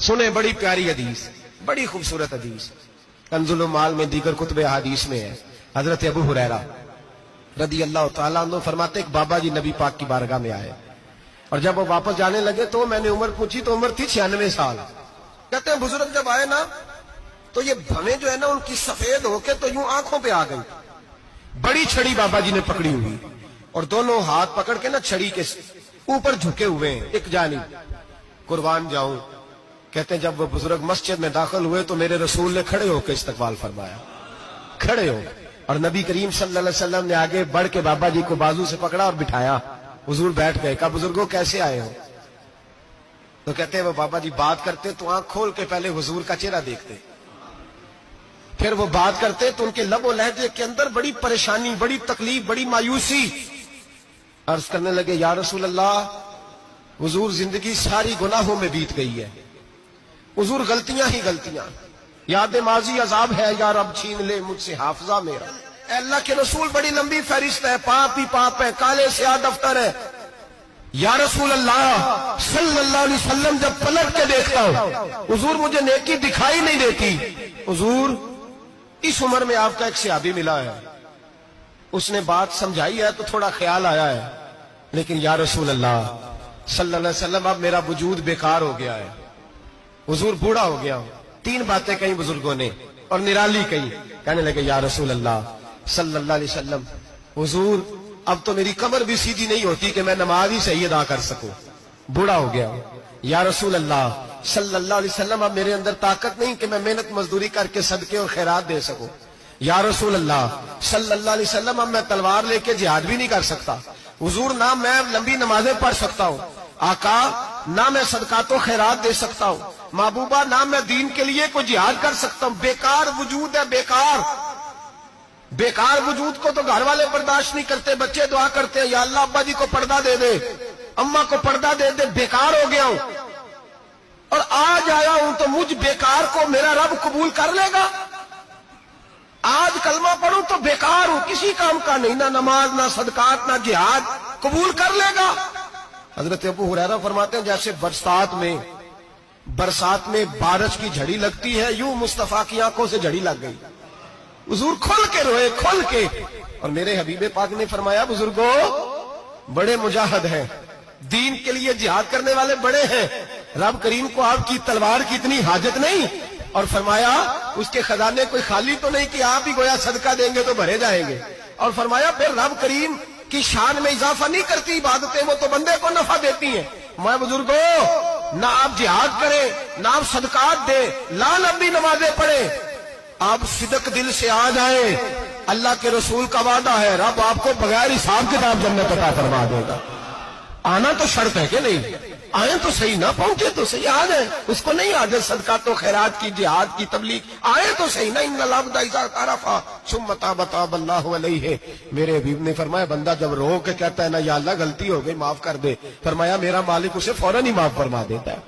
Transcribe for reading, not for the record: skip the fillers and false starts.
सुने बड़ी प्यारी हदीस, बड़ी खूबसूरत हदीस, कंजुल माल में दीगर कुतुब हदीस में है। हजरत अबू हुरैरा रदी अल्लाह तआला अन्हु फरमाते एक बाबा जी नबी पाक की बारगाह में आए और जब वो वापस जाने लगे तो मैंने उम्र पूछी तो उम्र थी 96 साल। कहते हैं बुजुर्ग जब आए ना तो ये भवें जो है ना उनकी सफेद होके तो यूं आंखों पे आ गई। बड़ी छड़ी बाबा जी ने पकड़ी हुई और दोनों हाथ पकड़ के ना छड़ी के ऊपर झुके हुए हैं एक जानिब। कुर्बान जाऊं, कहते हैं जब वो बुजुर्ग मस्जिद में दाखिल हुए तो मेरे रसूल ने खड़े होकर इस्तकबाल फरमाया, खड़े हो, और नबी करीम सल्लल्लाहु अलैहि वसल्लम ने आगे बढ़ के बाबा जी को बाजू से पकड़ा और बिठाया। हुजूर बैठ गए। कहा बुजुर्गों कैसे आए हो? तो कहते हैं वो बाबा जी बात करते तो आंख खोल के पहले हुजूर का चेहरा देखते, फिर वो बात करते तो उनके लबो लहजे के अंदर बड़ी परेशानी, बड़ी तकलीफ, बड़ी मायूसी। अर्ज करने लगे या रसूल अल्लाह, हुजूर जिंदगी सारी गुनाहों में बीत गई है, हुजूर गलतियां ही गलतियां, याद माजी अजाब है, या रब छीन ले मुझसे हाफजा मेरा। अल्लाह के रसूल बड़ी लंबी फहरिस्त है, पाप ही पाप है, काले स्याह दफ्तर है। या रसूल अल्लाह सल्लल्लाहु अलैहि वसल्लम जब पलट के देखता हूं हुजूर मुझे नेकी दिखाई नहीं देती। हुजूर इस उम्र में आपका एक सहाबी मिला है, उसने बात समझाई है तो थोड़ा ख्याल आया है, लेकिन या रसूल अल्लाह सल्लल्लाहु अलैहि वसल्लम अब मेरा वजूद बेकार हो गया है, हुजूर बूढ़ा हो गया हूं। 3 बातें कही बुजुर्गों ने और निराली कही। कहने लगे या रसूल अल्लाह सल्लल्लाहु अलैहि वसल्लम, हुजूर अब तो मेरी कमर भी सीधी नहीं होती कि मैं नमाज ही सही अदा कर सकूं, बूढ़ा हो गया हूं। या रसूल अल्लाह सल्लल्लाहु अलैहि वसल्लम अब मेरे अंदर ताकत नहीं कि मैं मेहनत मजदूरी करके सदके और खैरात दे सकूं। या रसूल अल्लाह सल्लल्लाहु अलैहि वसल्लम अब मैं तलवार लेके जिहाद भी नहीं कर सकता। हुजूर ना मैं लंबी नमाजें पढ़ सकता हूं, आका ना मैं सदकातो खैरात दे सकता हूं, महबूबा ना मैं दीन के लिए कोई जिहाद कर सकता हूं। बेकार वजूद है, बेकार बेकार वजूद को तो घर वाले बर्दाश्त नहीं करते, बच्चे दुआ करते हैं या अल्लाह अब्बा जी को पर्दा दे दे, अम्मा को पर्दा दे दे, बेकार हो गया हूं और आज आया हूं तो मुझ बेकार को मेरा रब कबूल कर लेगा। आज कलमा पढ़ूं तो बेकार हूं, किसी काम का नहीं, ना नमाज ना सदकात ना जिहाद, कबूल कर लेगा। हजरत अबू हुरैरा फरमाते हैं जैसे बरसात में बारिश की झड़ी लगती है, यूं मुस्तफा की आंखों से झड़ी लग गई। हुजूर खुल के रोए, खुल के। और मेरे हबीबे पाक ने फरमाया बुजुर्गो बड़े मुजाहिद हैं, दीन के लिए जिहाद करने वाले बड़े हैं, रब करीम को आपकी तलवार की इतनी हाजत नहीं। और फरमाया उसके खजाने कोई खाली तो नहीं कि आप ही गोया सदका देंगे तो भरे जाएंगे। और फरमाया फिर रब करीम की शान में इजाफा नहीं करती इबादतें, वो तो बंदे को नफा देती हैं। मैं बुजुर्गो ना आप जिहाद करें ना आप सदकात दे, ला लंबी नमाजें पढ़े, आप सिदक दिल से आ जाए, अल्लाह के रसूल का वादा है रब आपको बगैर हिसाब किताब जन्नत अता फरमा देगा। आना तो शर्त है कि नहीं, आए तो सही, ना पहुंचे तो सही, आ जाए, उसको नहीं आ जाए सदका तो खैरात की जिहाद की तबलीग, आए तो सही ना। इन लाबदा इज़ा अरफा सुम्मा ताबा ताबल्लाहु अलैहि। मेरे हबीब ने फरमाया बंदा जब रो के कहता है ना या अल्लाह गलती हो गई माफ कर दे, फरमाया मेरा मालिक उसे फौरन ही माफ फरमा देता है।